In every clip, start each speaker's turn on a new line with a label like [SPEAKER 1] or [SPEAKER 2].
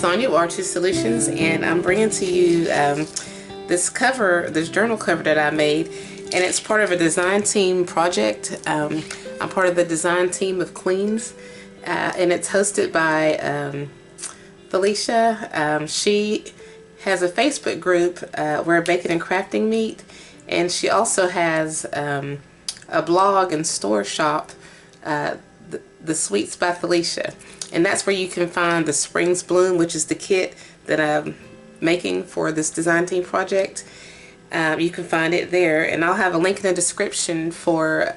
[SPEAKER 1] Sonia with Artist Solutions, and I'm bringing to you this journal cover that I made, and it's part of a design team project. I'm part of the design team of Queens, and it's hosted by Thelisha. She has a Facebook group where baking and crafting meet, and she also has a blog and store shop, the Sweets by Thelisha, and that's where you can find the Springs Bloom, which is the kit that I'm making for this design team project. You can find it there, and I'll have a link in the description for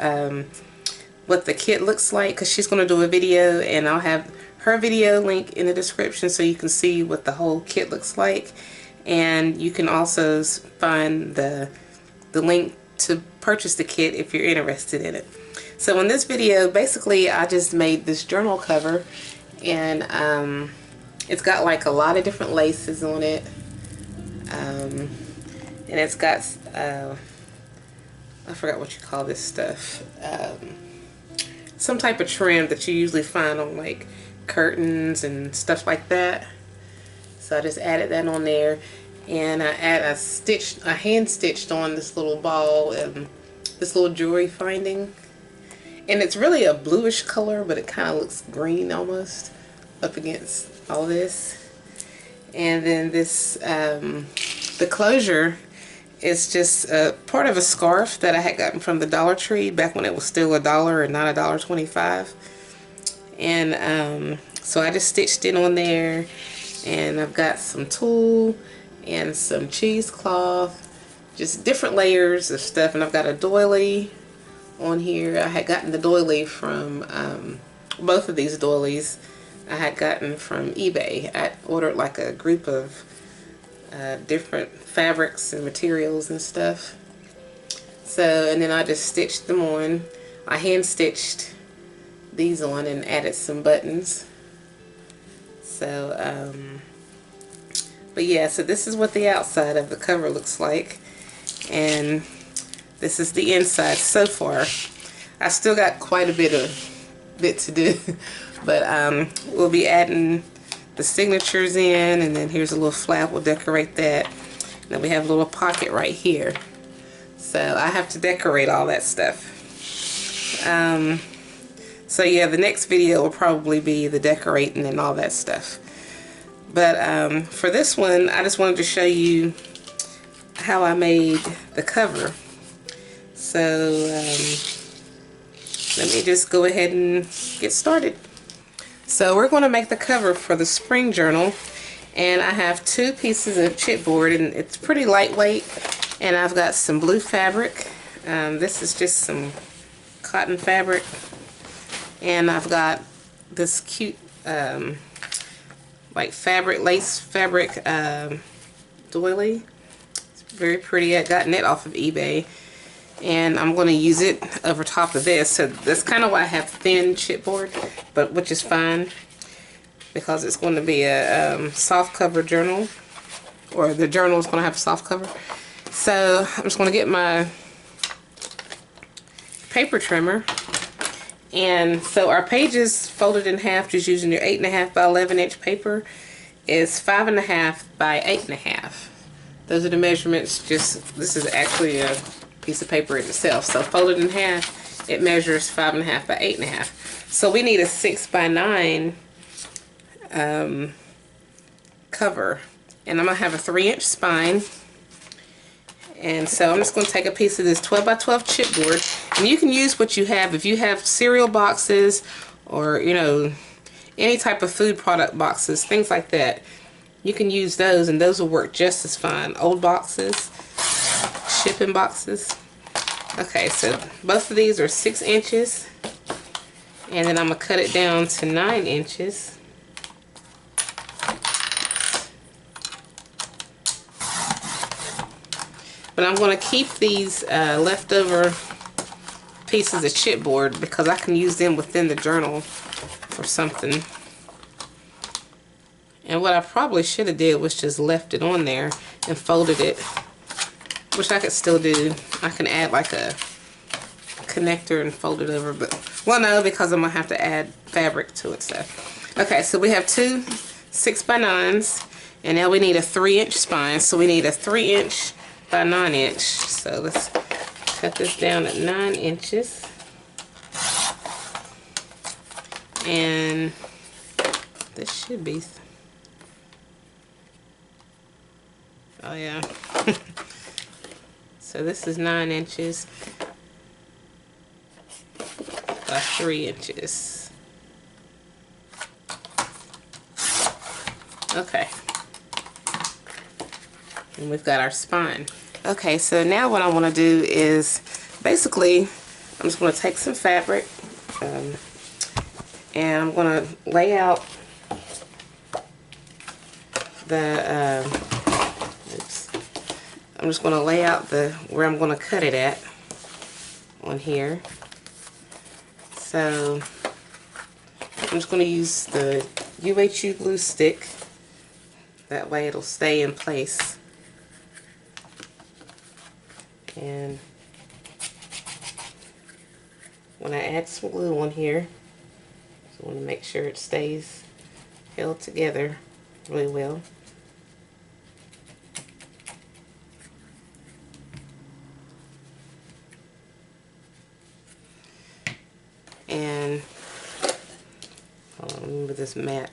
[SPEAKER 1] what the kit looks like, because she's going to do a video, and I'll have her video link in the description so you can see what the whole kit looks like. And you can also find the link to purchase the kit if you're interested in it. So in this video, basically I just made this journal cover, and it's got like a lot of different laces on it, and it's got I forgot what you call this stuff, some type of trim that you usually find on like curtains and stuff like that. So I just added that on there, and I hand stitched on this little ball and this little jewelry finding, and it's really a bluish color, but it kind of looks green almost up against all this. And then this the closure is just part of a scarf that I had gotten from the Dollar Tree back when it was still $1 and not $1.25. And so I just stitched it on there, and I've got some tulle and some cheesecloth, just different layers of stuff. And I've got a doily on here. I had gotten the doily from both of these doilies I had gotten from eBay. I ordered like a group of different fabrics and materials and stuff. So, and then I just stitched them on. I hand stitched these on and added some buttons. So but yeah, so this is what the outside of the cover looks like, and this is the inside so far. I still got quite a bit to do, but we'll be adding the signatures in, and then here's a little flap. We'll decorate that. And then we have a little pocket right here, so I have to decorate all that stuff. So yeah, the next video will probably be the decorating and all that stuff. But for this one, I just wanted to show you how I made the cover. So let me just go ahead and get started. So we're going to make the cover for the spring journal, and I have 2 pieces of chipboard, and it's pretty lightweight, and I've got some blue fabric. This is just some cotton fabric, and I've got this cute like lace fabric doily. It's very pretty. I gotten it off of eBay, and I'm going to use it over top of this. So that's kind of why I have thin chipboard, but which is fine because it's going to be a soft cover journal, or the journal is going to have a soft cover. So I'm just going to get my paper trimmer, and so our pages folded in half, just using your 8.5 by 11 inch paper, is 5.5 by 8.5. Those are the measurements. Just this is actually a piece of paper in itself. So folded in half, it measures 5.5 by 8.5. So we need a 6 by 9 cover, and I'm gonna have a 3-inch spine. And so I'm just going to take a piece of this 12 by 12 chipboard, and you can use what you have. If you have cereal boxes, or you know, any type of food product boxes, things like that, you can use those, and those will work just as fine. Old boxes, shipping boxes. Okay, so both of these are 6 inches, and then I'm going to cut it down to 9 inches. But I'm going to keep these leftover pieces of chipboard because I can use them within the journal or something. And what I probably should have did was just left it on there and folded it, which I could still do. I can add like a connector and fold it over, but well, no, because I'm gonna have to add fabric to it. So okay, so we have two 6x9s, and now we need a 3-inch spine. So we need a 3-inch by 9-inch. So let's cut this down at 9 inches. And this should be, oh yeah. So this is 9 inches by 3 inches. Okay. And we've got our spine. Okay, so now what I want to do is basically, I'm just going to take some fabric and I'm going to lay out the, oops. I'm just going to lay out the, where I'm going to cut it at on here. So I'm just going to use the UHU glue stick. That way it'll stay in place. And when I add some glue on here, I want to make sure it stays held together really well. And hold on, let me move this mat.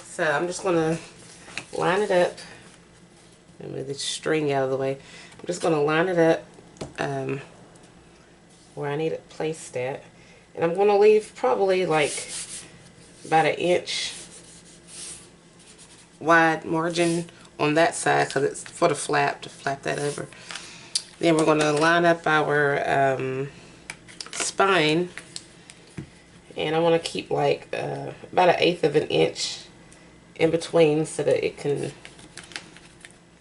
[SPEAKER 1] So I'm just going to line it up. Let me move this string out of the way. I'm just going to line it up where I need it placed at. And I'm going to leave probably like about 1 inch wide margin on that side because it's for the flap, to flap that over. Then we're going to line up our spine. And I want to keep like about 1/8 of an inch in between so that it can,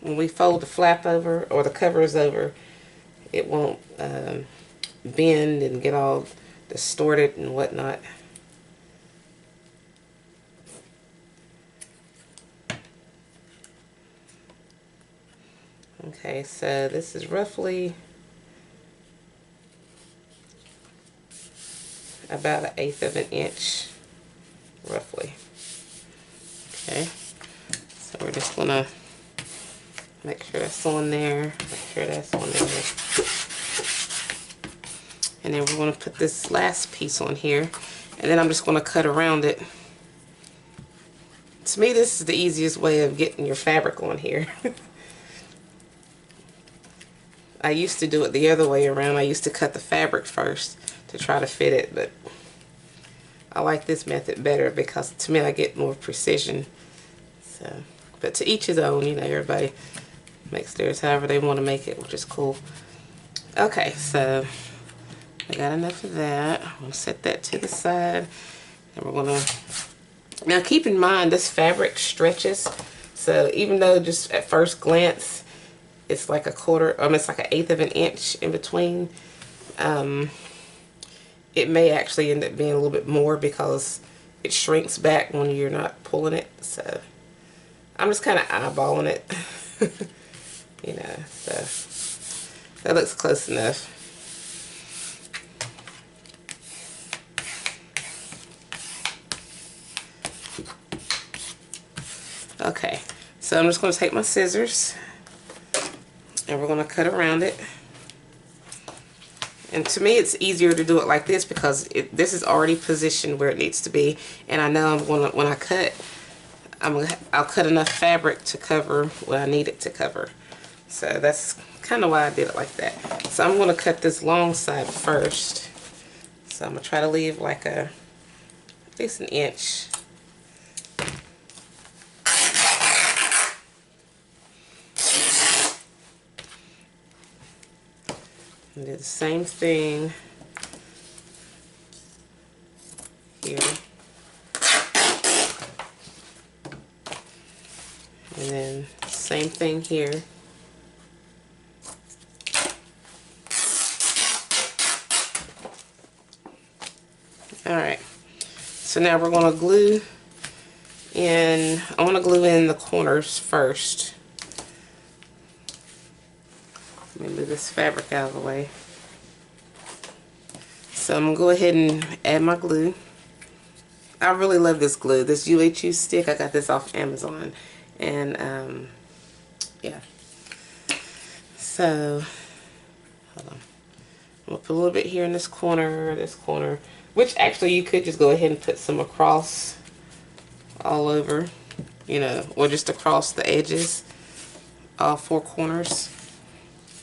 [SPEAKER 1] when we fold the flap over or the covers over, it won't bend and get all distorted and whatnot. Okay, so this is roughly about 1/8 of an inch, roughly. Okay, so we're just gonna make sure that's on there, make sure that's on there. And then we're gonna put this last piece on here, and then I'm just gonna cut around it. To me, this is the easiest way of getting your fabric on here. I used to do it the other way around. I used to cut the fabric first to try to fit it, but I like this method better because to me I get more precision. So, but to each his own, you know, everybody makes theirs however they want to make it, which is cool. Okay, so I got enough of that. I'm going to set that to the side. And we're going to, now keep in mind this fabric stretches. So even though just at first glance it's like it's like 1/8 of an inch in between, it may actually end up being a little bit more because it shrinks back when you're not pulling it. So I'm just kind of eyeballing it. You know, so that looks close enough. Okay, so I'm just going to take my scissors and we're going to cut around it. And to me, it's easier to do it like this because this is already positioned where it needs to be. And I know I'm going to, when I cut, I'll cut enough fabric to cover what I need it to cover. So that's kind of why I did it like that. So I'm going to cut this long side first. So I'm going to try to leave like at least 1 inch. And do the same thing here. And then same thing here. Alright, so now we're going to glue in, I want to glue in the corners first. Let me move this fabric out of the way. So I'm going to go ahead and add my glue. I really love this glue. This UHU stick, I got this off Amazon. And yeah. So, hold on. I'm going to put a little bit here in this corner, which actually you could just go ahead and put some across all over, you know, or just across the edges, all four corners,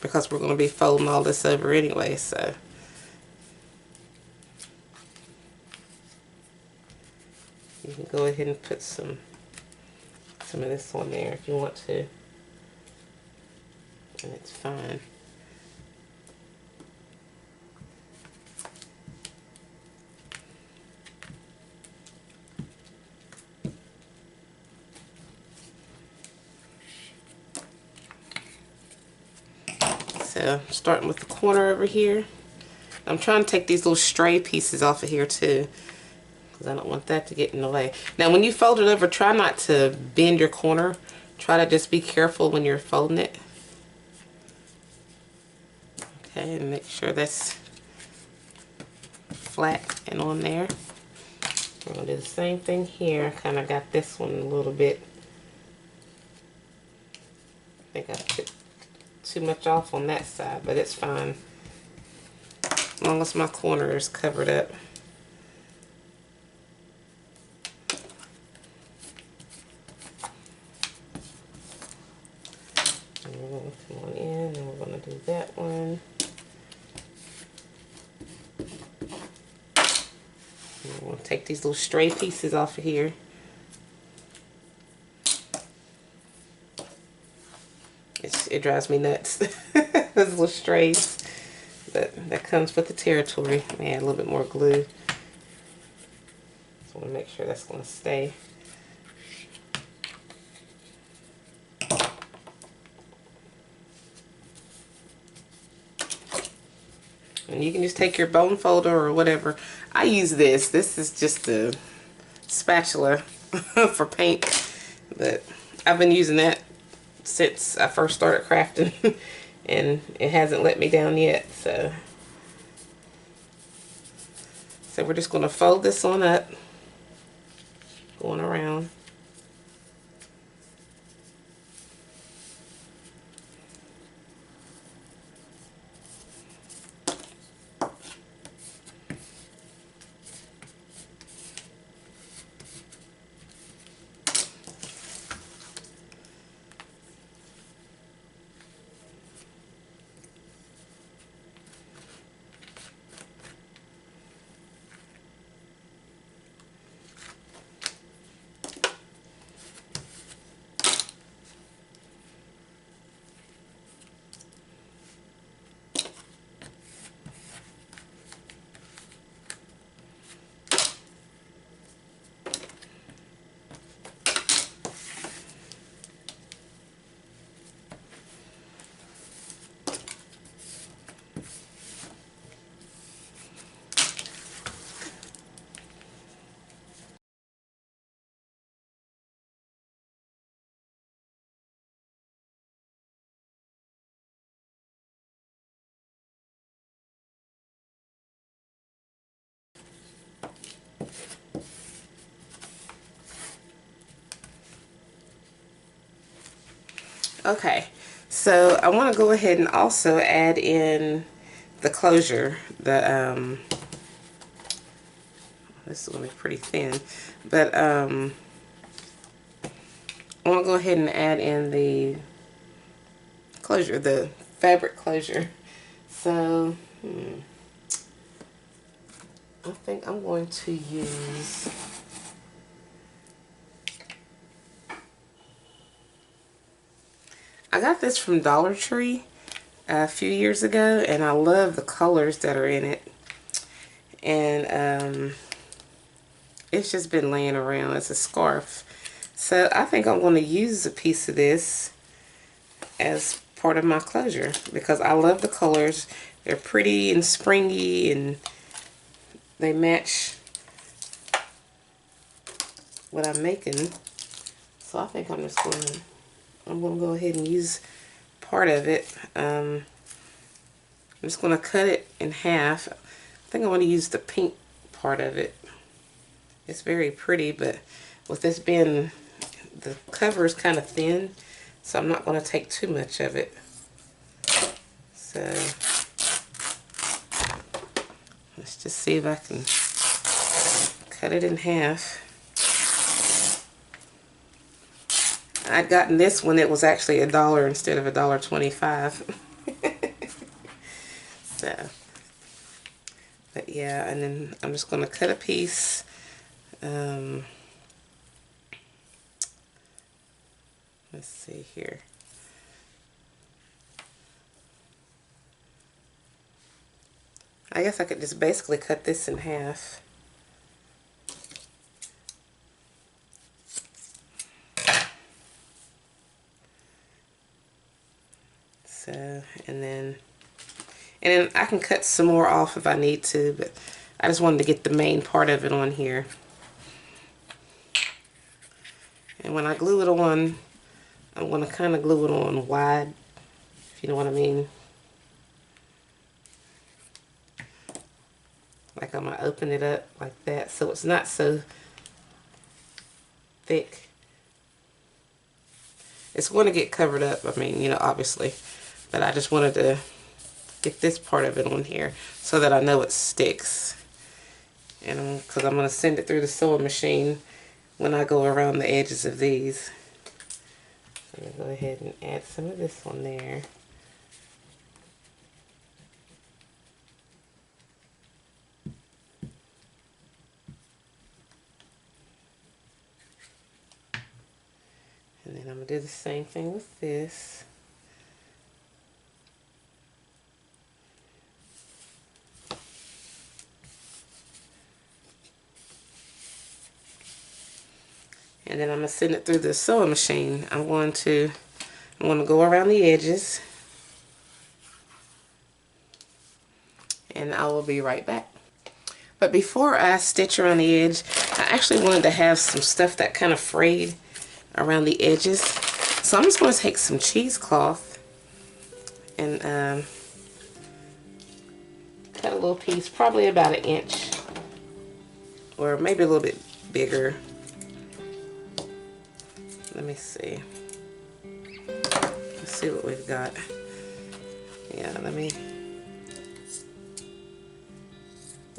[SPEAKER 1] because we're going to be folding all this over anyway, so. You can go ahead and put some of this on there if you want to, and it's fine. So, starting with the corner over here. I'm trying to take these little stray pieces off of here too, because I don't want that to get in the way. Now, when you fold it over, try not to bend your corner. Try to just be careful when you're folding it. Okay, and make sure that's flat and on there. We're going to do the same thing here. Kind of got this one a little bit. I think I took too much off on that side, but it's fine. As long as my corner is covered up. And we're going to come on in and we're going to do that one. And we're going to take these little stray pieces off of here. It drives me nuts. Those little strays. But that comes with the territory. Let me add a little bit more glue. So I want to make sure that's going to stay. And you can just take your bone folder or whatever. I use this. This is just a spatula for paint. But I've been using that since I first started crafting. And it hasn't let me down yet. So we're just going to fold this on up. Going around. Okay, so I want to go ahead and also add in the closure. This is going to be pretty thin, but I want to go ahead and add in the closure, the fabric closure. So I think I'm going to use I got this from Dollar Tree a few years ago, and I love the colors that are in it. And it's just been laying around as a scarf. So I think I'm going to use a piece of this as part of my closure because I love the colors. They're pretty and springy, and they match what I'm making. So I think I'm going to go ahead and use part of it. I'm just going to cut it in half. think I want to use the pink part of it. It's very pretty, but with this being, the cover is kind of thin, so I'm not going to take too much of it. So let's just see if I can cut it in half. I'd gotten this when it was actually $1 instead of $1.25. So, but yeah, and then I'm just going to cut a piece. Let's see here. I guess I could just basically cut this in half. So, and then I can cut some more off if I need to, but I just wanted to get the main part of it on here. And when I glue it on, I'm going to kind of glue it on wide, if you know what I mean. Like I'm going to open it up like that, so it's not so thick. It's going to get covered up, I mean, you know, obviously. But I just wanted to get this part of it on here so that I know it sticks. And because I'm going to send it through the sewing machine when I go around the edges of these. I'm going to go ahead and add some of this on there. And then I'm going to do the same thing with this. And then I'm going to send it through the sewing machine. I'm going to go around the edges. And I will be right back. But before I stitch around the edge, I actually wanted to have some stuff that kind of frayed around the edges. So I'm just going to take some cheesecloth and cut a little piece, probably about 1 inch. Or maybe a little bit bigger. Let me see. Let's see what we've got. Yeah,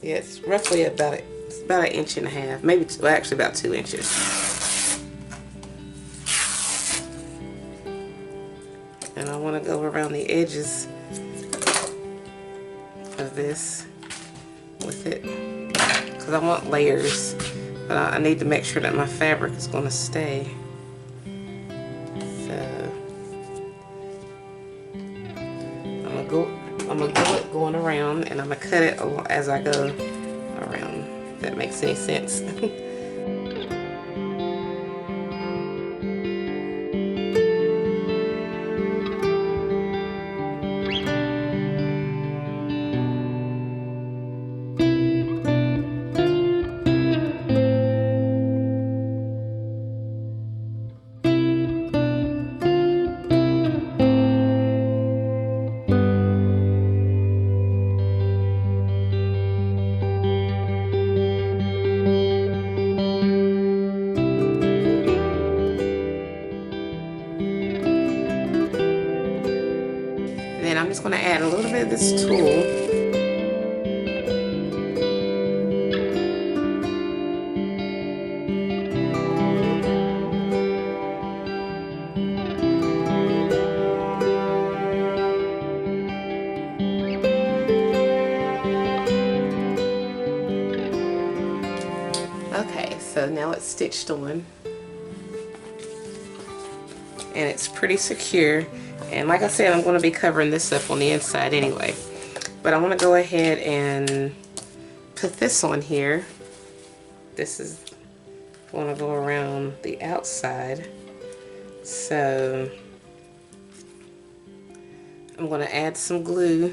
[SPEAKER 1] yeah, it's roughly about 1.5 inches, maybe well, actually about 2 inches. And I want to go around the edges of this with it because I want layers, but I need to make sure that my fabric is going to stay. I'm going to glue it going around, and I'm going to cut it as I go around, if that makes any sense. Then I'm just going to add a little bit of this tulle. Okay, so now it's stitched on. And it's pretty secure. And like I said, I'm going to be covering this up on the inside anyway. But I want to go ahead and put this on here. This is going to go around the outside. So I'm going to add some glue.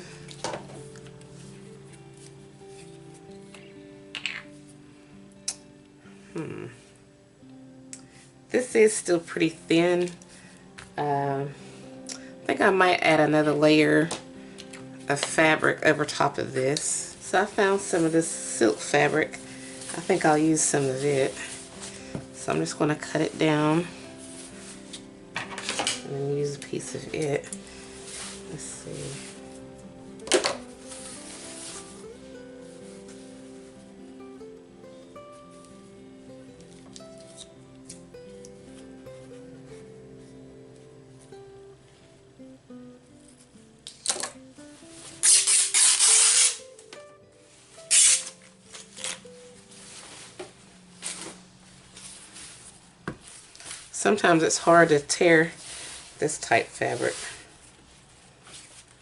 [SPEAKER 1] This is still pretty thin. I think I might add another layer of fabric over top of this. So I found some of this silk fabric. I think I'll use some of it. So I'm just going to cut it down and then use a piece of it. Let's see. Sometimes it's hard to tear this type fabric,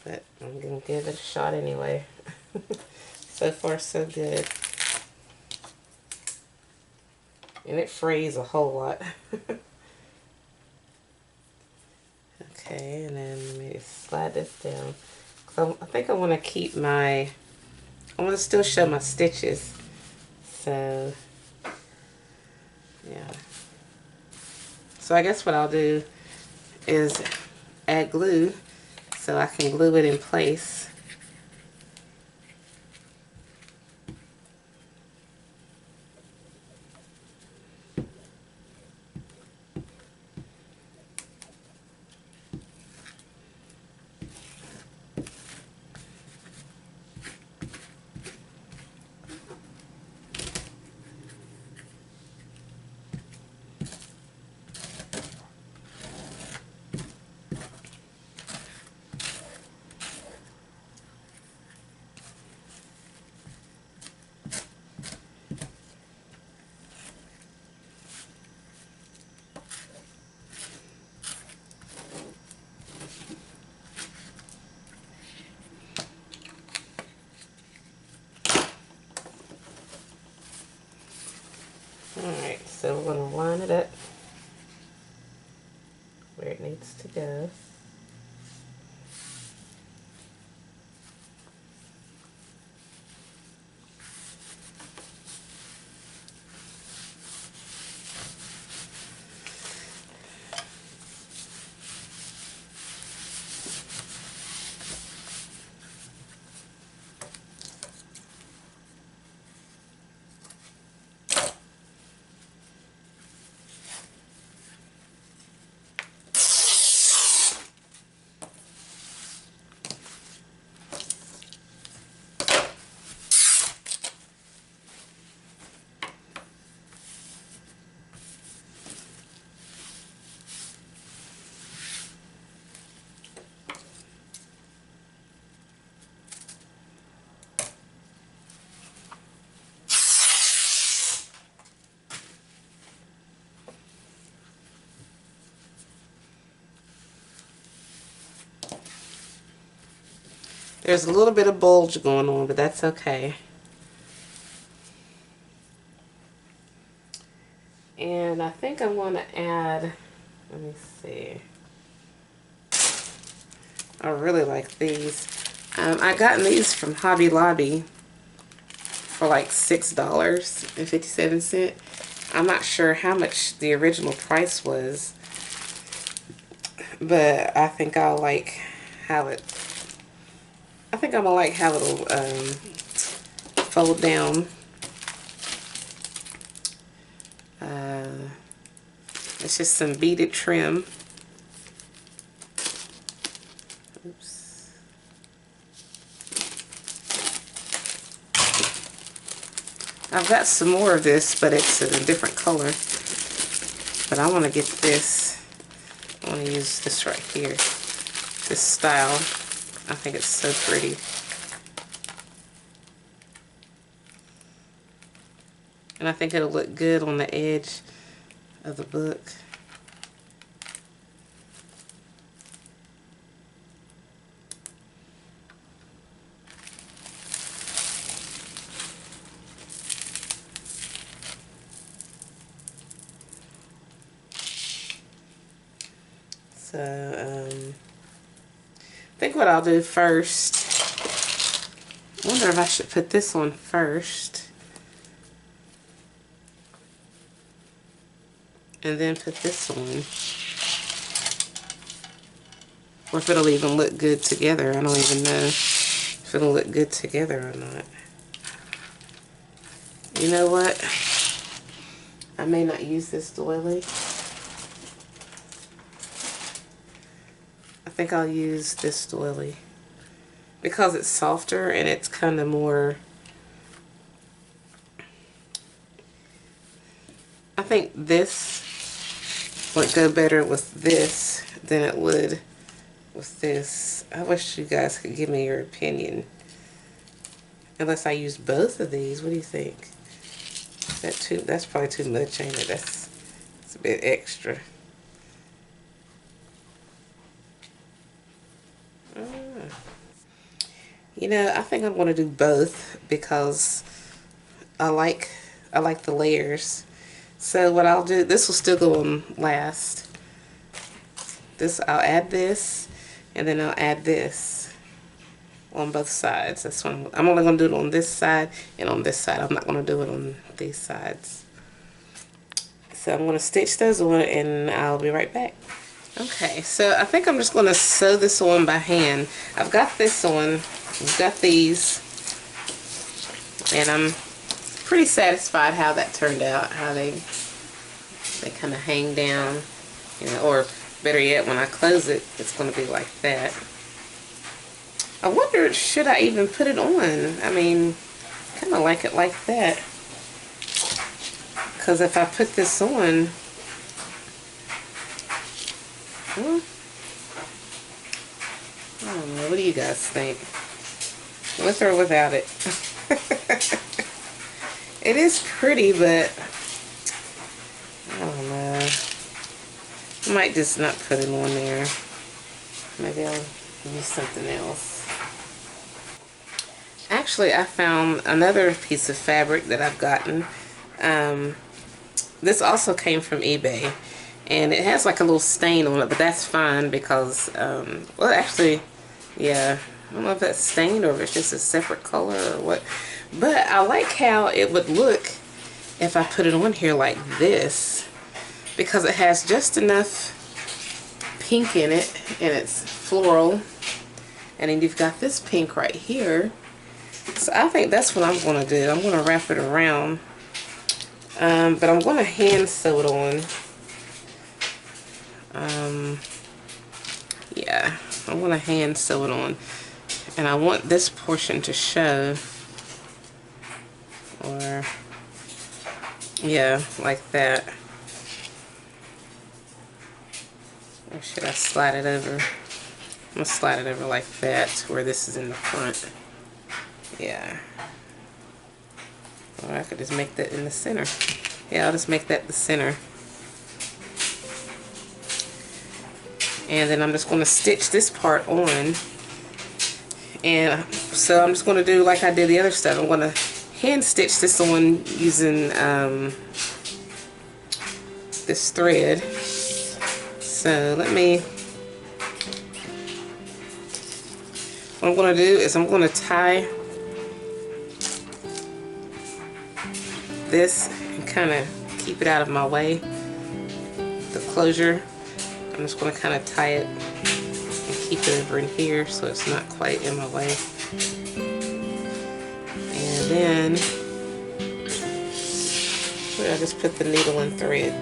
[SPEAKER 1] but I'm gonna give it a shot anyway. So far so good. And it frays a whole lot. Okay, and then let me slide this down. So I think I want to keep I want to still show my stitches. So, yeah. So I guess what I'll do is add glue so I can glue it in place. Alright, so we're going to line it up where it needs to go. There's a little bit of bulge going on, but that's okay. And I think I want to add, let me see. I really like these. I gotten these from Hobby Lobby for like $6.57. I'm not sure how much the original price was, but I think I'll like how it. I think I'm gonna like how it'll fold down. It's just some beaded trim. Oops. I've got some more of this, but it's in a different color. But I want to get this. I want to use this right here. This style. I think it's so pretty. And I think it'll look good on the edge of the book. So, I think what I'll do first, I wonder if I should put this on first and then put this on, or if it'll even look good together. I don't even know if it'll look good together or not. You know what? I may not use this doily. I think I'll use this doily because it's softer and it's kind of more, I think this would go better with this than it would with this. I wish you guys could give me your opinion. Unless I use both of these. What do you think? Is that too, that's probably too much, ain't it? That's a bit extra. You know, I think I'm going to do both because I like the layers. So what I'll do, this will still go on last. This, I'll add this, and then I'll add this on both sides. That's what I'm only going to do it on this side and on this side. I'm not going to do it on these sides. So I'm going to stitch those on and I'll be right back. Okay, so I think I'm just going to sew this on by hand. I've got this on, I've got these, and I'm pretty satisfied how that turned out, how they kind of hang down, you know, or better yet, when I close it, it's going to be like that. I wonder, should I even put it on? I mean, kind of like it like that. Because if I put this on, well, I don't know. What do you guys think? With or without it? It is pretty, but I don't know. I might just not put it on there. Maybe I'll use something else. Actually, I found another piece of fabric that I've gotten. This also came from eBay. And it has like a little stain on it, but that's fine because, well, actually, yeah, I don't know if that's stained or if it's just a separate color or what. But I like how it would look if I put it on here like this, because it has just enough pink in it, and it's floral. And then you've got this pink right here. So I think that's what I'm going to do. I'm going to wrap it around, but I'm going to hand sew it on. Yeah, I'm going to hand sew it on, and I want this portion to show, or yeah, like that. Or should I slide it over? I'm going to slide it over like that, where this is in the front. Yeah. Or I could just make that in the center. Yeah, I'll just make that the center. And then I'm just going to stitch this part on. And so I'm just going to do like I did the other stuff. I'm going to hand stitch this on using this thread. So let me, what I'm going to do is I'm going to tie this and kind of keep it out of my way, the closure. I'm just going to kind of tie it and keep it over in here so it's not quite in my way. And then, where did I just put the needle and thread?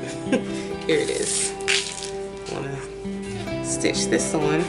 [SPEAKER 1] Here it is. I want to stitch this on.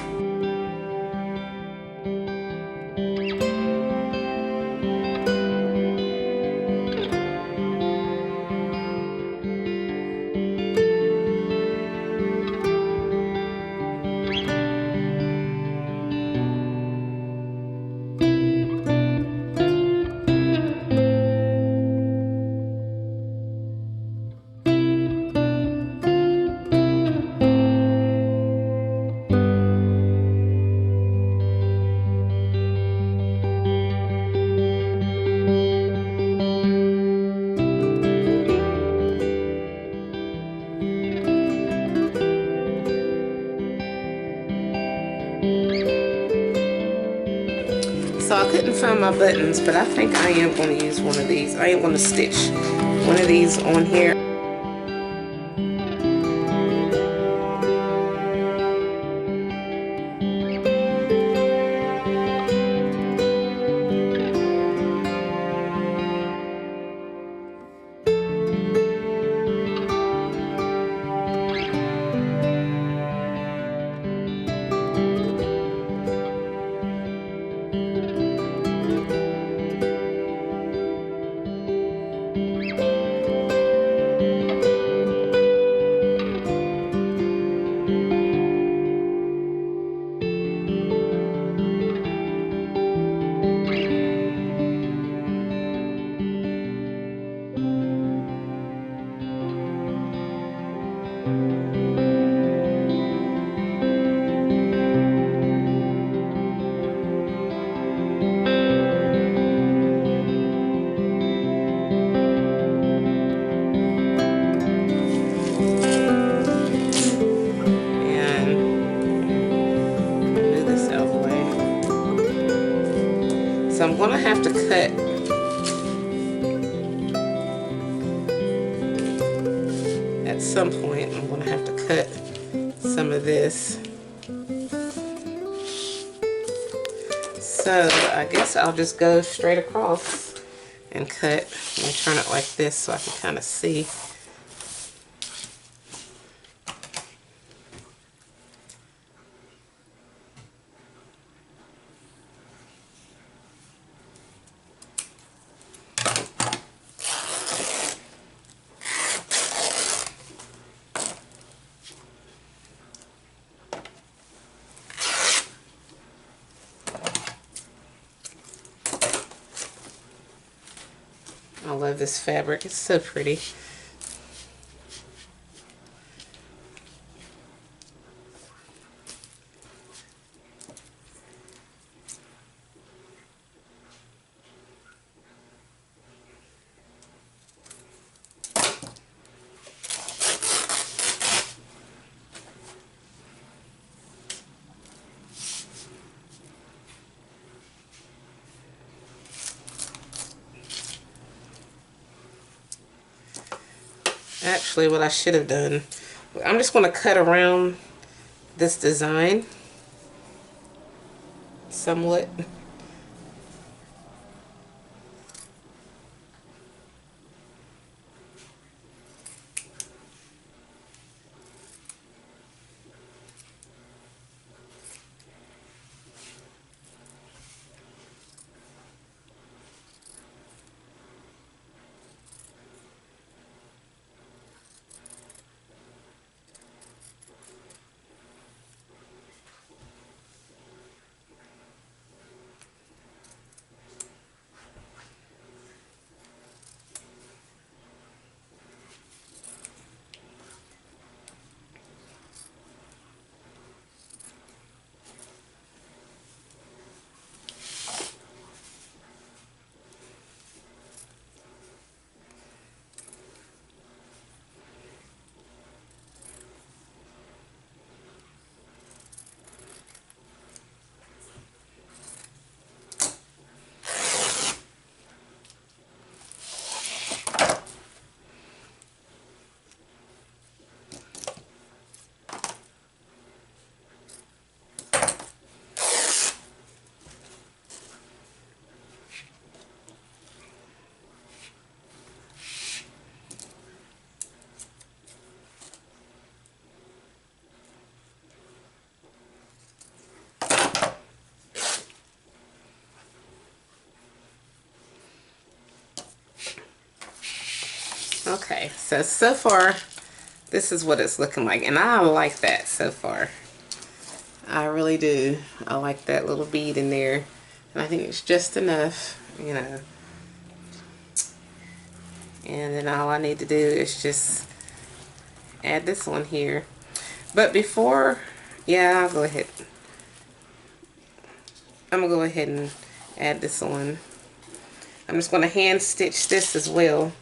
[SPEAKER 1] So I couldn't find my buttons, but I think I am going to use one of these. I am going to stitch one of these on here. Move this out of the way. So I'm gonna have to cut at some point. I'm gonna have to cut some of this. So I guess I'll just go straight across and cut. Let me turn it like this so I can kind of see. I love this fabric. It's so pretty. Actually, what I should have done, I'm just going to cut around this design somewhat. Okay, so far, this is what it's looking like. And I like that so far. I really do. I like that little bead in there. And I think it's just enough, you know. And then all I need to do is just add this one here. But before, yeah, I'll go ahead. I'm going to go ahead and add this on. I'm just going to hand stitch this as well.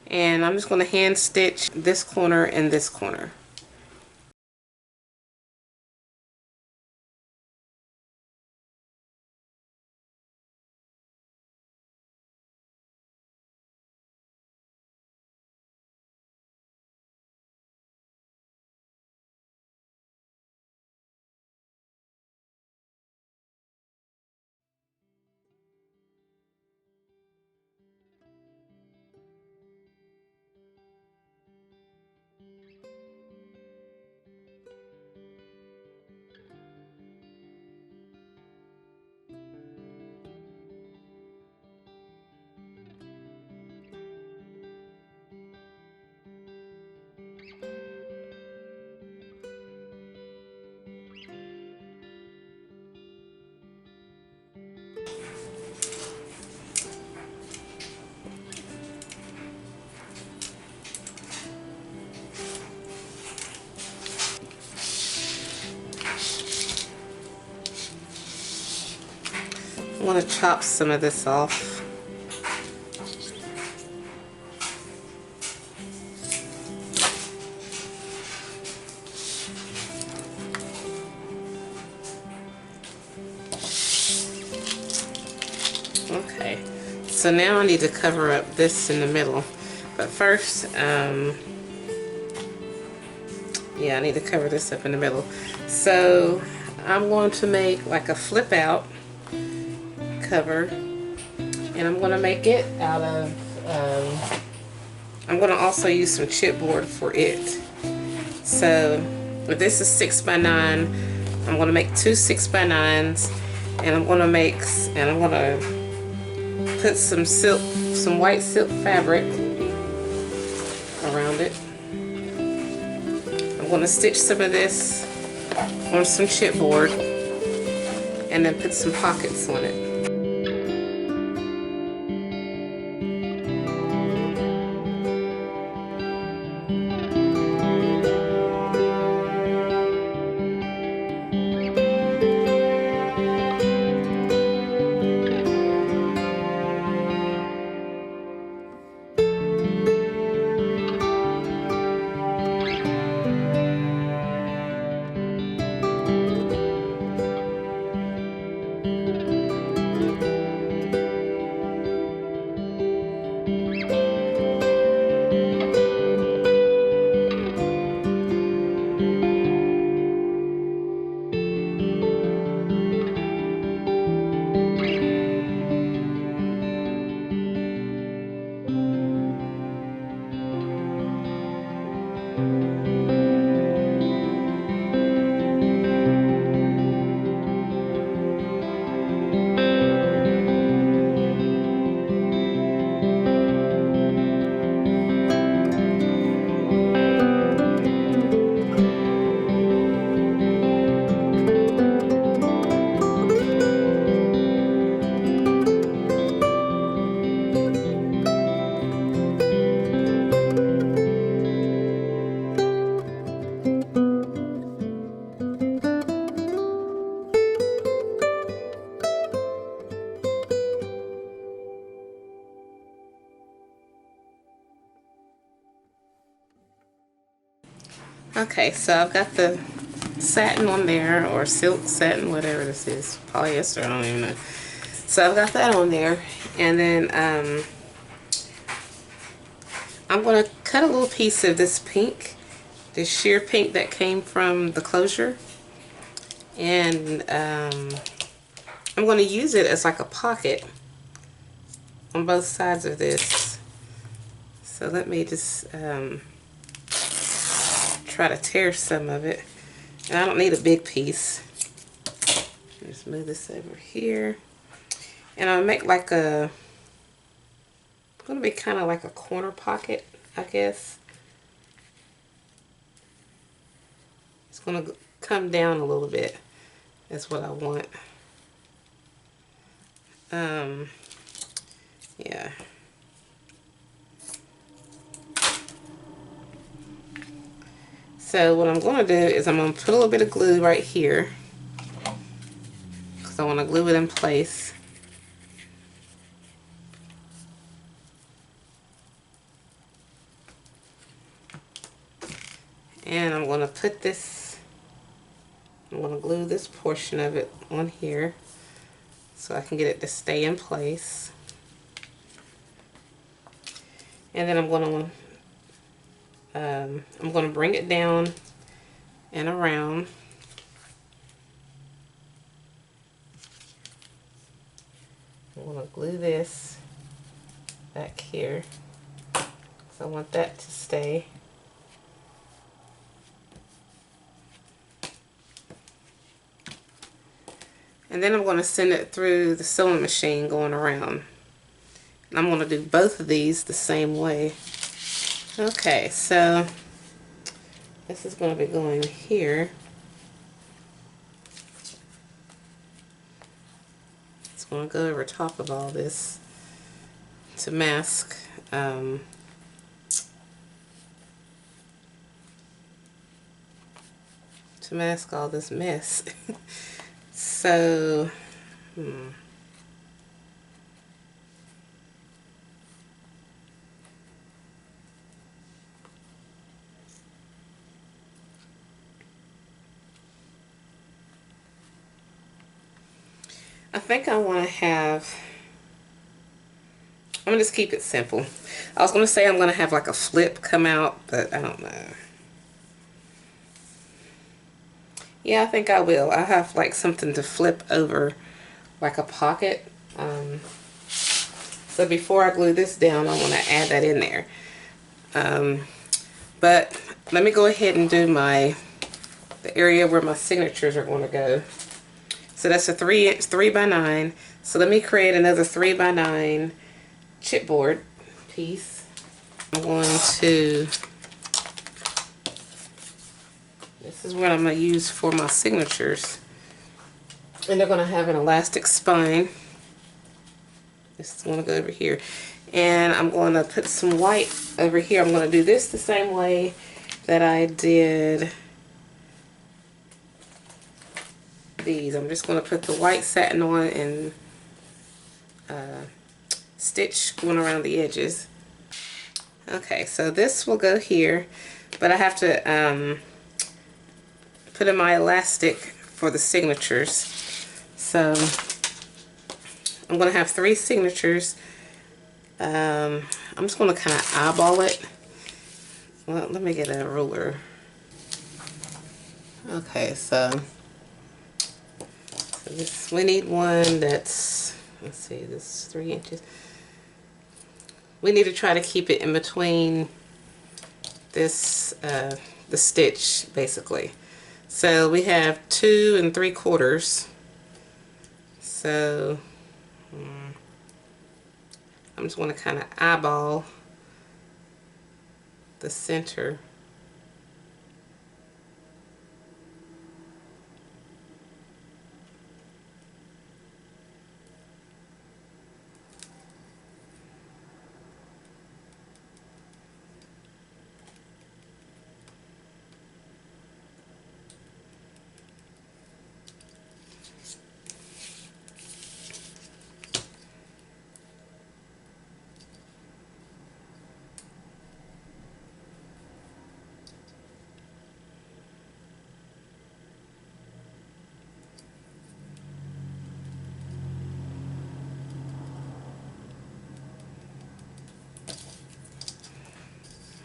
[SPEAKER 1] And I'm just going to hand stitch this corner and this corner. I want to chop some of this off. Okay, so now I need to cover up this in the middle, but first, yeah, I need to cover this up in the middle. So I'm going to make like a flip out cover, and I'm going to make it out of, I'm going to also use some chipboard for it. So if this is 6x9, I'm going to make 2 6x9s, and I'm going to put some silk, some white silk fabric around it. I'm going to stitch some of this on some chipboard and then put some pockets on it. Okay, so I've got the satin on there, or silk satin, whatever this is, polyester, I don't even know. So I've got that on there, and then I'm going to cut a little piece of this pink, this sheer pink that came from the closure, and I'm going to use it as like a pocket on both sides of this. So let me just try to tear some of it. And I don't need a big piece. Just move this over here. And I'll make like a, it's going to be kind of like a corner pocket, I guess. It's going to come down a little bit. That's what I want. Yeah. So what I'm going to do is I'm going to put a little bit of glue right here, because I want to glue it in place. And I'm going to put this, I'm going to glue this portion of it on here so I can get it to stay in place. And then I'm going to bring it down and around. I'm going to glue this back here, so I want that to stay. And then I'm going to send it through the sewing machine going around. And I'm going to do both of these the same way. Okay, so this is going to be going here. It's going to go over top of all this to mask all this mess. So, I think I want to have, I'm going to just keep it simple. I was going to say I'm going to have like a flip come out, but I don't know. Yeah, I think I will. I have like something to flip over, like a pocket. So before I glue this down, I want to add that in there. But let me go ahead and do the area where my signatures are going to go. So that's a 3-inch 3x9. So let me create another 3x9 chipboard piece. I'm going to, this is what I'm going to use for my signatures. And they're going to have an elastic spine. This is going to go over here. And I'm going to put some white over here. I'm going to do this the same way that I did these. I'm just going to put the white satin on and stitch going around the edges. Okay, so this will go here, but I have to put in my elastic for the signatures. So I'm going to have 3 signatures. I'm just going to kind of eyeball it. Well, let me get a ruler. Okay, so this, we need one that's, let's see, this is 3 inches. We need to try to keep it in between this, the stitch, basically. So we have 2 3/4. So I'm just going to kind of eyeball the center.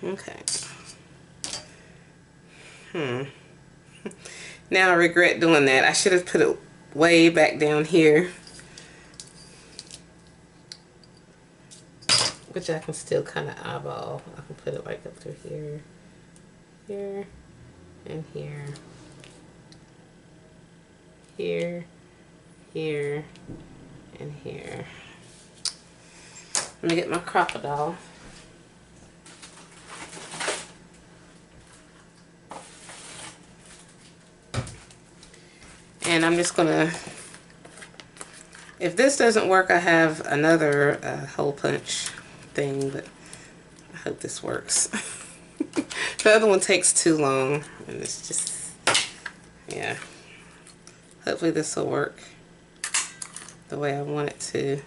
[SPEAKER 1] Okay. Now I regret doing that. I should have put it way back down here, which I can still kind of eyeball. I can put it like up through here, here, and here, here, here, and here. Let me get my crocodile. And I'm just gonna, if this doesn't work, I have another hole punch thing, but I hope this works. The other one takes too long, and it's just, yeah. Hopefully this will work the way I want it to.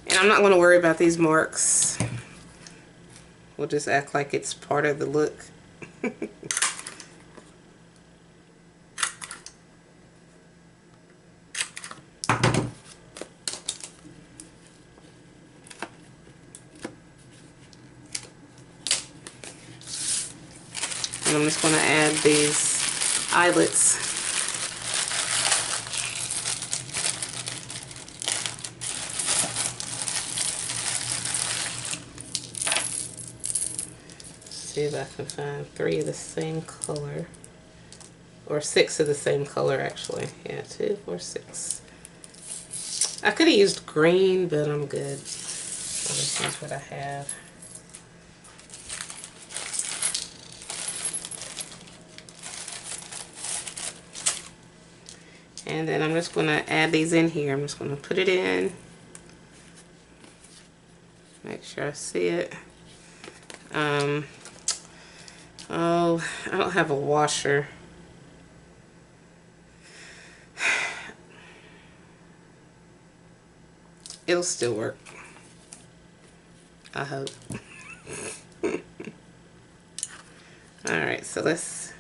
[SPEAKER 1] And I'm not going to worry about these marks. We'll just act like it's part of the look. And I'm just going to add these eyelets. See if I can find 3 of the same color, or 6 of the same color actually. Yeah, 2, 4, 6. I could have used green, but I'm good. I'll just use what I have. And then I'm just going to add these in here. I'm just going to put it in. Make sure I see it. Oh, I don't have a washer. It'll still work, I hope. Alright, so let's...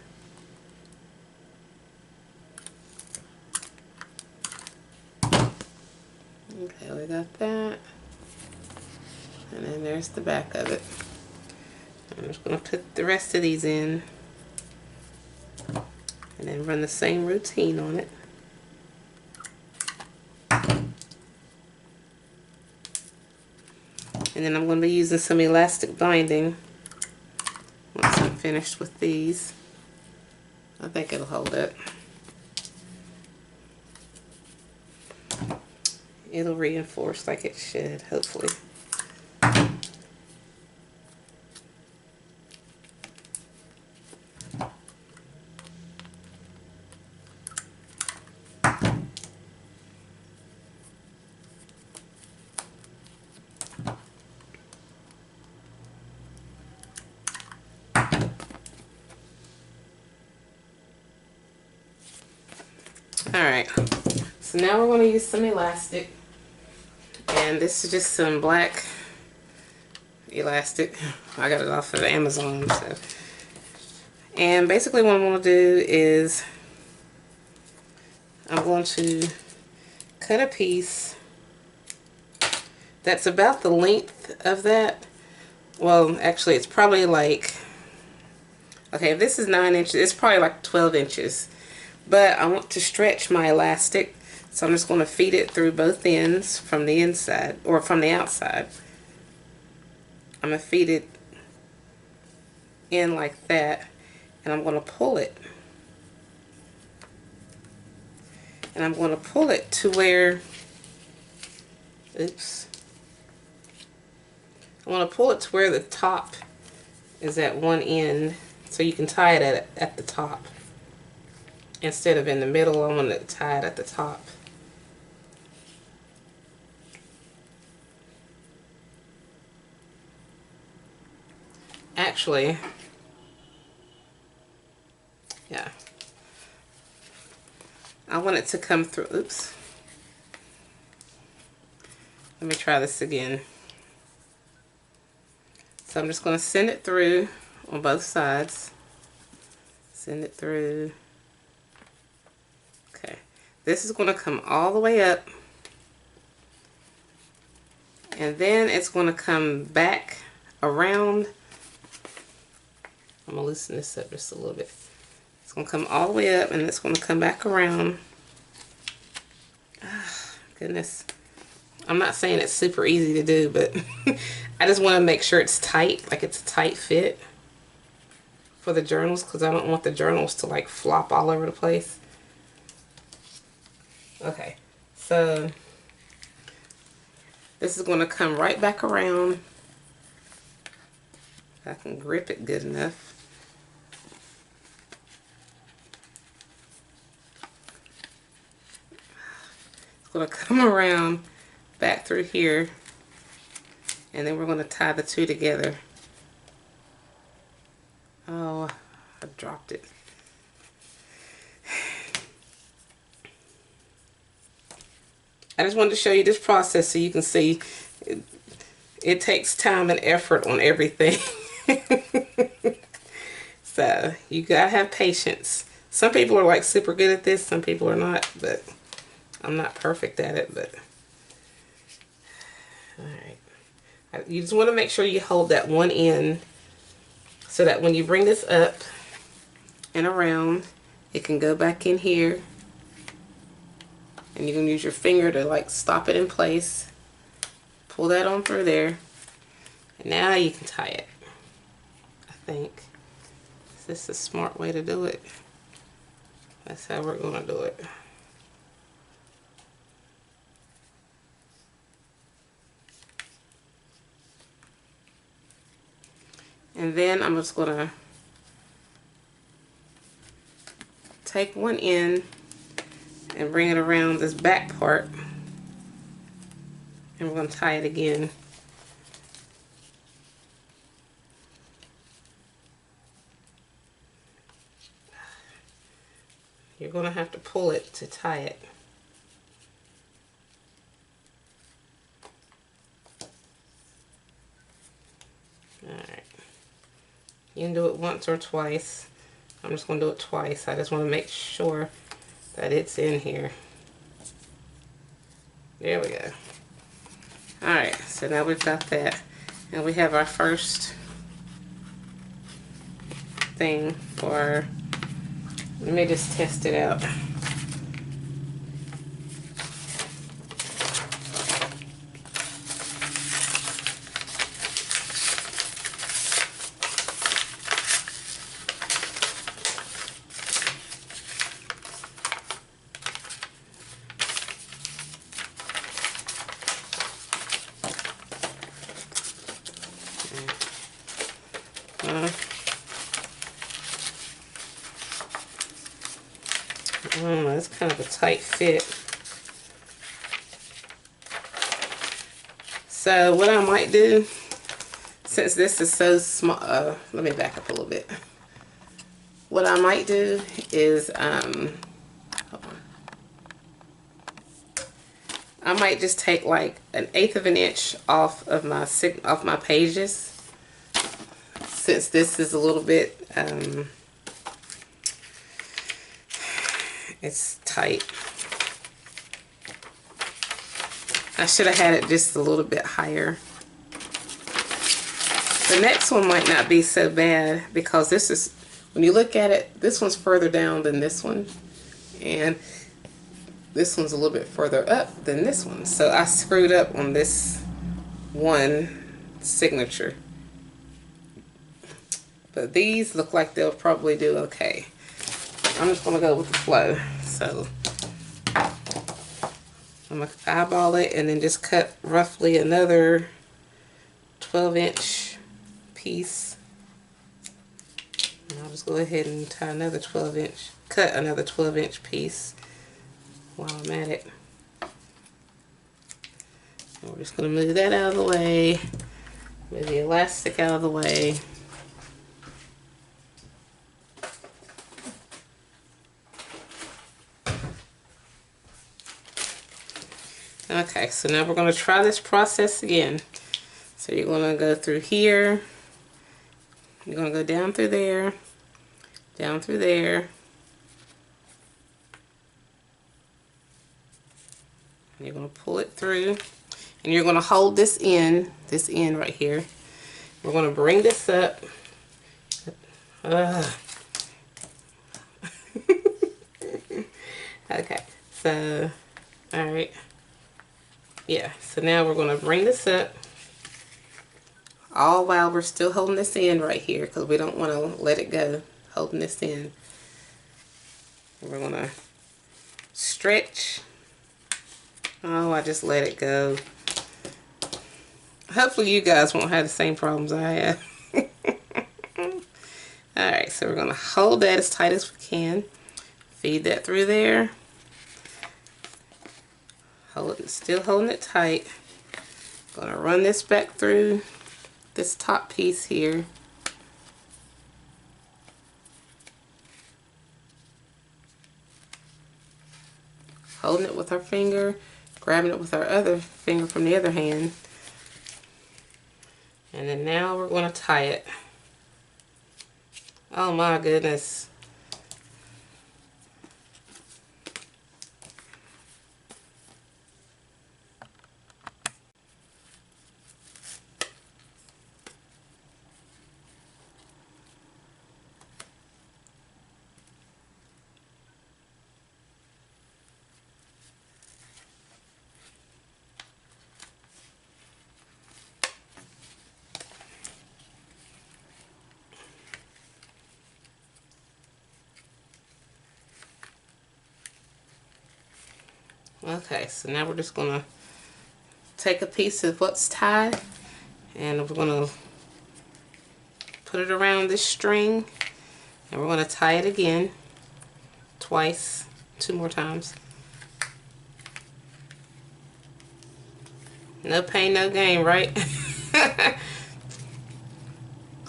[SPEAKER 1] Okay, we got that. And then there's the back of it. I'm just going to put the rest of these in. And then run the same routine on it. And then I'm going to be using some elastic binding once I'm finished with these. I think it'll hold up. It'll reinforce like it should, hopefully. Alright, so now we're going to use some elastic, and this is just some black elastic. I got it off of Amazon. So. And basically what I'm going to do is I'm going to cut a piece that's about the length of that. Well, actually it's probably like, okay, if this is 9 inches, it's probably like 12 inches. But I want to stretch my elastic, so I'm just going to feed it through both ends from the inside, or from the outside. I'm going to feed it in like that, and I'm going to pull it. And I'm going to pull it to where, oops. I want to pull it to where the top is at one end, so you can tie it at the top. Instead of in the middle, I want to tie it at the top. Actually, yeah. I want it to come through, oops. Let me try this again. So I'm just going to send it through on both sides. Send it through. Okay, this is going to come all the way up, and then it's going to come back around. I'm going to loosen this up just a little bit. It's going to come all the way up, and it's going to come back around. Ah, goodness. I'm not saying it's super easy to do, but I just want to make sure it's tight, like it's a tight fit for the journals, because I don't want the journals to like flop all over the place. Okay, so this is going to come right back around. If I can grip it good enough. It's going to come around back through here, and then we're going to tie the two together. Oh, I dropped it. I just wanted to show you this process so you can see it takes time and effort on everything. So you gotta have patience. Some people are like super good at this, some people are not, but I'm not perfect at it. But alright, you just want to make sure you hold that one end so that when you bring this up and around, it can go back in here. And you can use your finger to like stop it in place. Pull that on through there. And now you can tie it. I think. Is this a smart way to do it? That's how we're going to do it. And then I'm just going to take one end and bring it around this back part, and we're going to tie it again. You're going to have to pull it to tie it. Alright. You can do it once or twice. I'm just going to do it twice. I just want to make sure that it's in here. There we go. Alright, so now we've got that. And we have our first thing for, let me just test it out. It's kind of a tight fit. So what I might do, since this is so small, let me back up a little bit. What I might do is, hold on. I might just take like 1/8 of an inch off of my pages, since this is a little bit, it's tight. I should have had it just a little bit higher. The next one might not be so bad, because this is, when you look at it, this one's further down than this one, and this one's a little bit further up than this one. So I screwed up on this one signature. But these look like they'll probably do okay. I'm just going to go with the flow. So I'm going to eyeball it and then just cut roughly another 12-inch piece. And I'll just go ahead and tie another 12-inch, cut another 12-inch piece while I'm at it. And we're just going to move that out of the way, move the elastic out of the way. Okay, so now we're going to try this process again. So you're going to go through here, you're going to go down through there, down through there, and you're going to pull it through, and you're going to hold this end right here. We're going to bring this up. Okay, so, alright. Yeah, so now we're going to bring this up, all while we're still holding this in right here, because we don't want to let it go, holding this in. We're going to stretch. Oh, I just let it go. Hopefully you guys won't have the same problems I have. Alright, so we're going to hold that as tight as we can. Feed that through there. Still holding it tight. Gonna run this back through this top piece here. Holding it with our finger, grabbing it with our other finger from the other hand. And then now we're gonna tie it. Oh my goodness. Okay, so now we're just gonna take a piece of what's tied, and we're gonna put it around this string, and we're gonna tie it again, twice, 2 more times. No pain, no gain, right?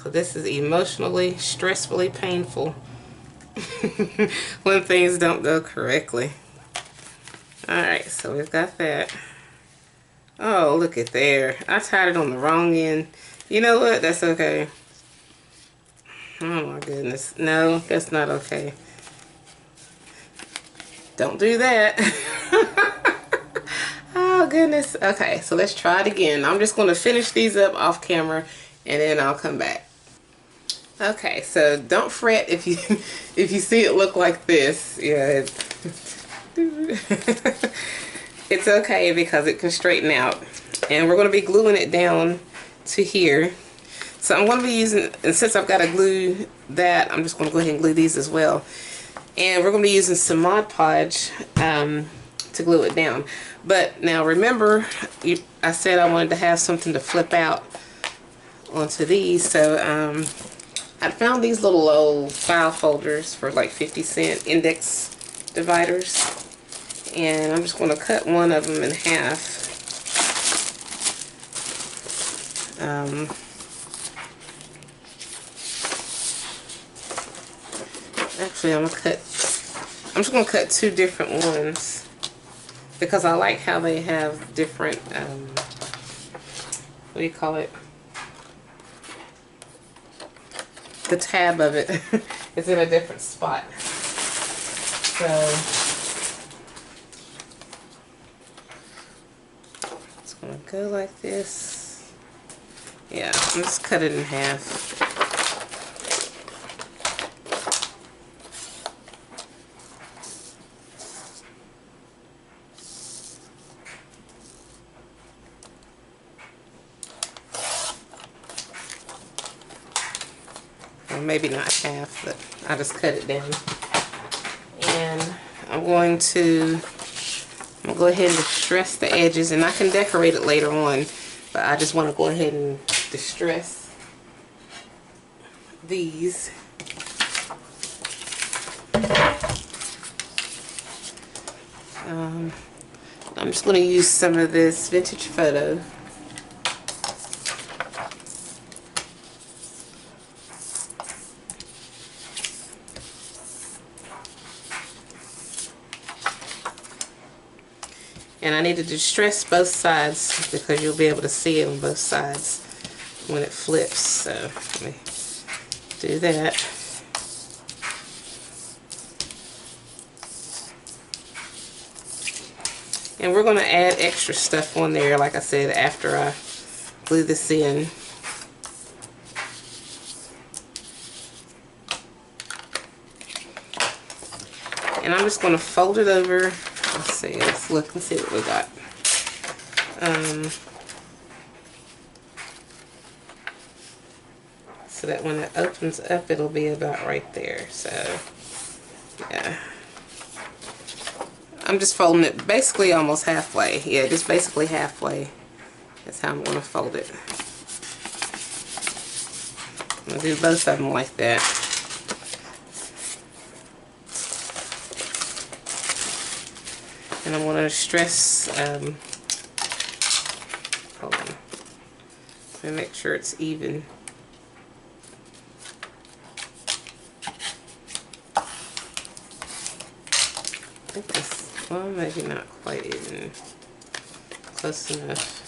[SPEAKER 1] So this is emotionally, stressfully painful when things don't go correctly. Alright, so we've got that. Oh, look at there. I tied it on the wrong end. You know what? That's okay. Oh my goodness. No, that's not okay. Don't do that. Oh goodness. Okay, so let's try it again. I'm just going to finish these up off camera and then I'll come back. Okay, so don't fret if you if you see it look like this. Yeah, it's okay because it can straighten out. And we're going to be gluing it down to here. So I'm going to be using, and since I've got to glue that, I'm just going to go ahead and glue these as well. And we're going to be using some Mod Podge to glue it down. But now remember, I said I wanted to have something to flip out onto these. So I found these little old file folders for like 50-cent index dividers. And I'm just going to cut one of them in half. Actually, I'm just going to cut two different ones because I like how they have different, what do you call it? The tab of it is in a different spot. So it's going to go like this. Yeah, I'm just cut it in half. Well, maybe not half, but I just cut it down. And I'm going to go ahead and distress the edges, and I can decorate it later on, but I just want to go ahead and distress these. I'm just going to use some of this vintage photo. And I need to distress both sides because you'll be able to see it on both sides when it flips. So let me do that. And we're going to add extra stuff on there, like I said, after I glue this in. And I'm just going to fold it over. Let's see, let's look and see what we got. So that when it opens up, it'll be about right there. So, yeah. I'm just folding it basically almost halfway. Yeah, just basically halfway. That's how I'm going to fold it. I'm going to do both of them like that. And I'm going to stress, hold on, let me make sure it's even. I think this, well, maybe not quite even, close enough.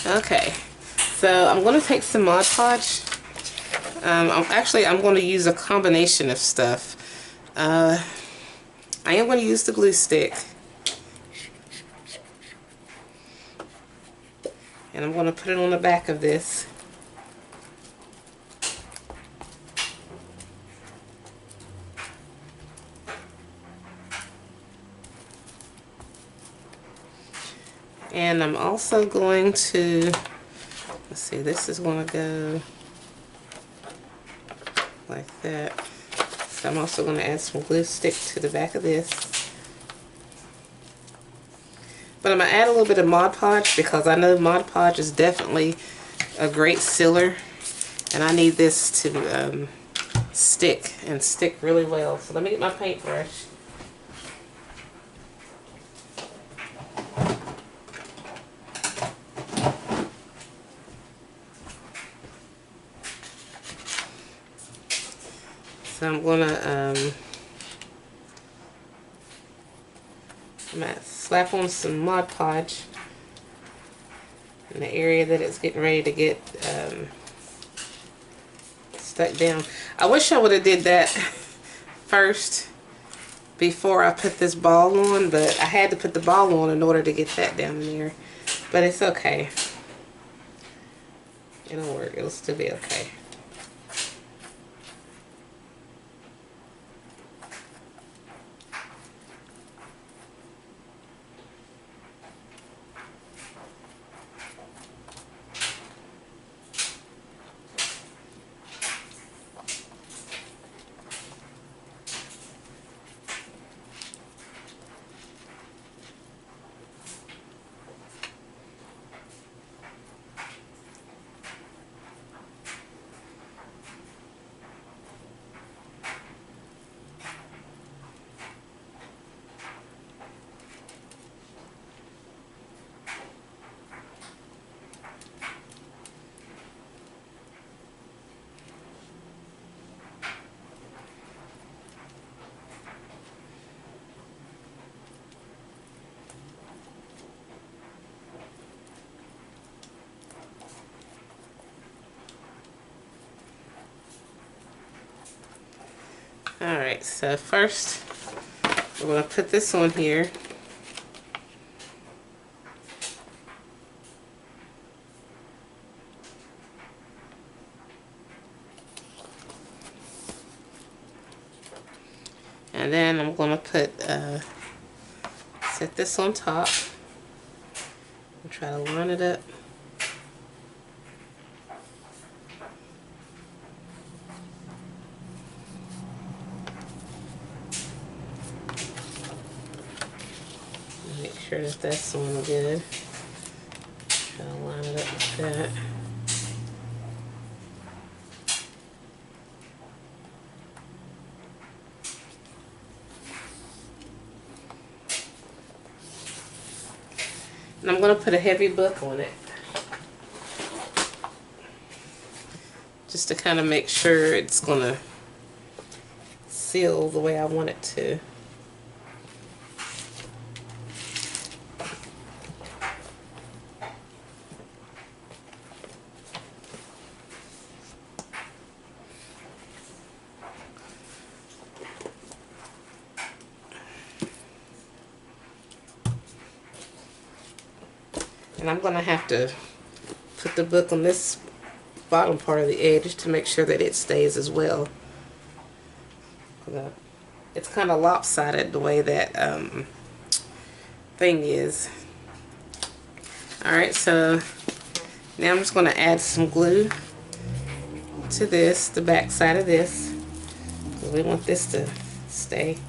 [SPEAKER 1] Okay, so I'm going to take some Mod Podge. I'm going to use a combination of stuff. I am going to use the glue stick. And I'm going to put it on the back of this. And I'm also going to, let's see, this is going to go like that. So I'm also going to add some glue stick to the back of this. But I'm going to add a little bit of Mod Podge because I know Mod Podge is definitely a great sealer. And I need this to stick and stick really well. So let me get my paintbrush. So I'm gonna slap on some Mod Podge in the area that it's getting ready to get stuck down. I wish I would have did that first before I put this ball on, but I had to put the ball on in order to get that down there. But it's okay. It'll work. It'll still be okay. Alright, so first we're going to put this on here. And then I'm going to put, set this on top and try to line it up. Make sure that that's on good. Try to line it up with that. And I'm going to put a heavy book on it, just to kind of make sure it's going to seal the way I want it to. And I'm going to have to put the book on this bottom part of the edge to make sure that it stays as well. It's kind of lopsided the way that thing is. Alright, so now I'm just going to add some glue to this, the back side of this, because we want this to stay.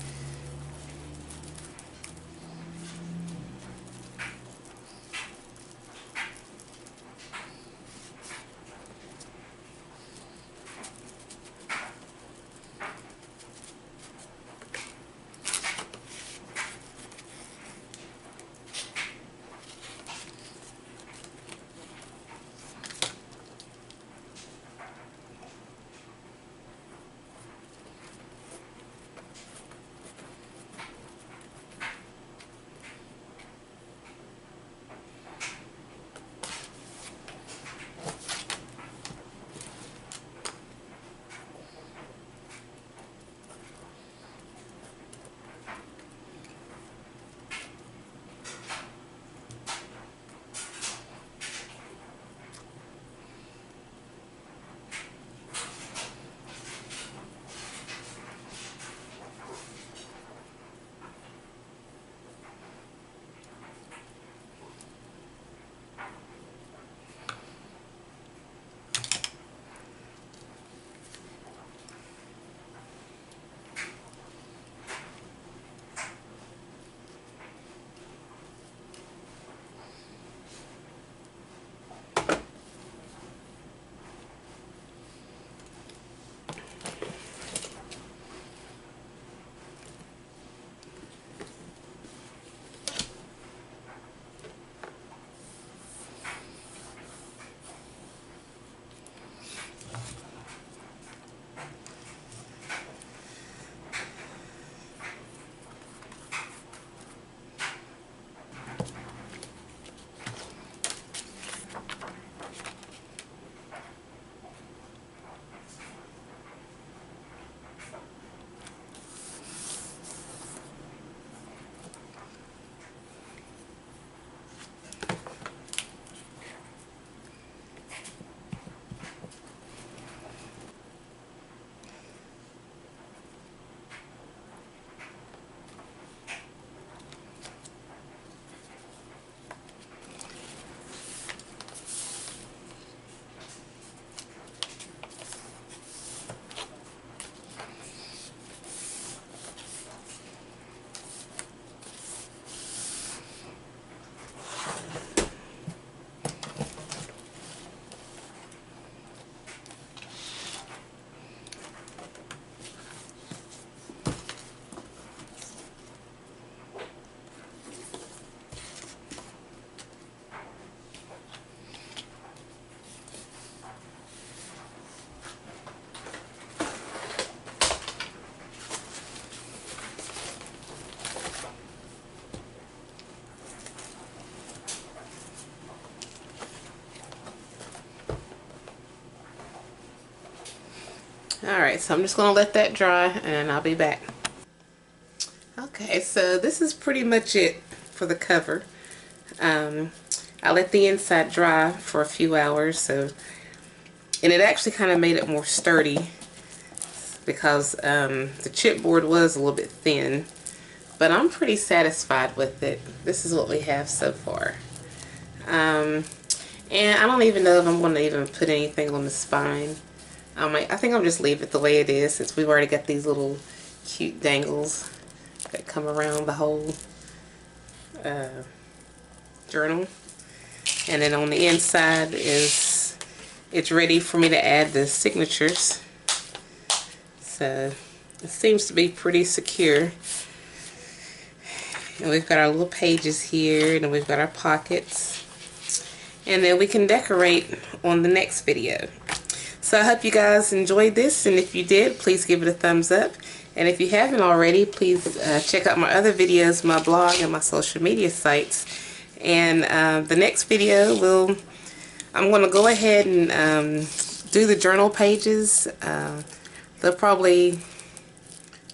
[SPEAKER 1] Alright, so I'm just going to let that dry and I'll be back. Okay, so this is pretty much it for the cover. I let the inside dry for a few hours, and it actually kind of made it more sturdy because the chipboard was a little bit thin, but I'm pretty satisfied with it. This is what we have so far. And I don't even know if I'm going to even put anything on the spine. I think I'll just leave it the way it is, since we've already got these little cute dangles that come around the whole journal. And then on the inside it's ready for me to add the signatures. So it seems to be pretty secure. And we've got our little pages here, and then we've got our pockets. And then we can decorate on the next video. So I hope you guys enjoyed this, and if you did, please give it a thumbs up. And if you haven't already, please check out my other videos, my blog, and my social media sites. And the next video, I'm going to go ahead and do the journal pages. They'll probably,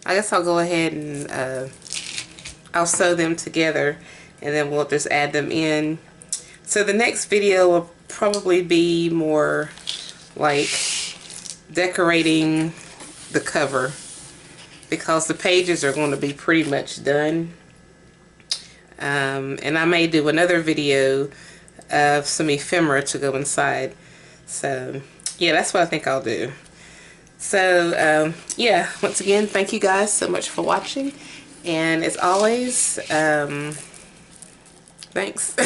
[SPEAKER 1] I guess I'll go ahead and I'll sew them together, and then we'll just add them in. So the next video will probably be more like decorating the cover, because the pages are going to be pretty much done. And I may do another video of some ephemera to go inside. So yeah, that's what I think I'll do. So yeah, once again, thank you guys so much for watching, and as always, thanks.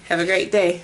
[SPEAKER 1] Have a great day.